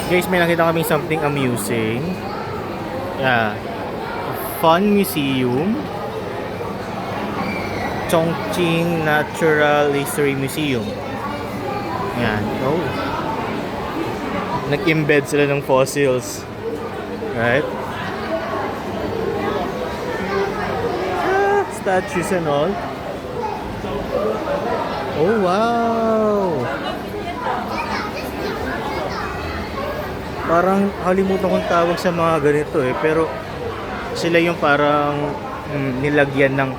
Guys, may nakita kami something amusing. Yeah. Fun Museum. Chongqing Natural History Museum. Yan. Oh. Nag-embed sila ng fossils. Right? Statues and all. Oh, wow! Parang halimutan kong tawag sa mga ganito eh. Pero sila yung parang nilagyan ng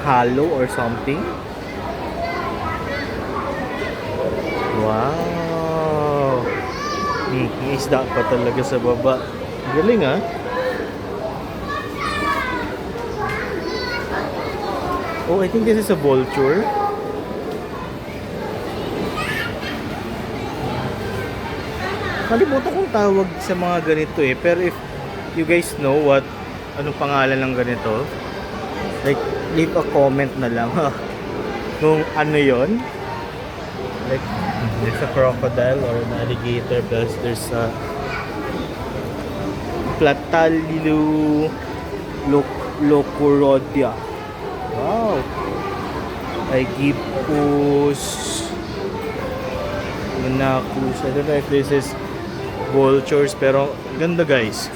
halo or something. Wow! May isda pa talaga sa baba. Galing ah. Oh, I think this is a vulture. Kalimutan kong tawag sa mga ganito eh. Pero if you guys know what anong pangalan ng ganito, like leave a comment na lang kung ano yon. Like there's a crocodile or an alligator, plus there's a Platallu locurodia. Wow. Aegipus Monachus. I don't know if this is vultures, pero ganda guys.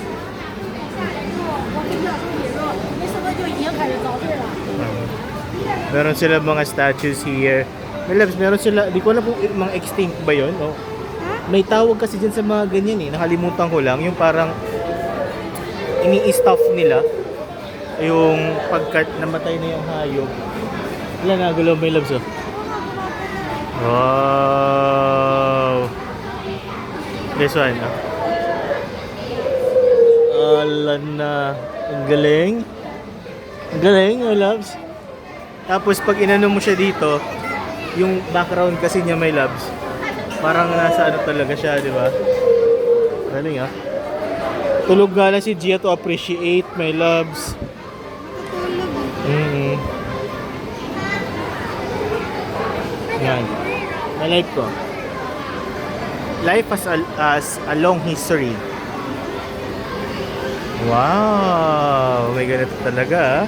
Meron sila mga statues here. May labs, meron sila, di ko alam kung mga extinct ba yun, no? May tawag kasi dyan sa mga ganyan eh, nakalimutan ko lang, yung parang ini-stuff nila yung pagkat namatay na yung hayop. Wala na, gulaw, may labs oh. Wow! This one oh. Alan na. Ang galing. Ang galing, my loves. Tapos pag inano mo siya dito, yung background kasi niya may loves. Parang nasa ano talaga siya, di ba? Galing ah. Tulog nga lang si Gia to appreciate my loves. Yan. My life ko. Life as a long history. Wow! May ganito talaga ah.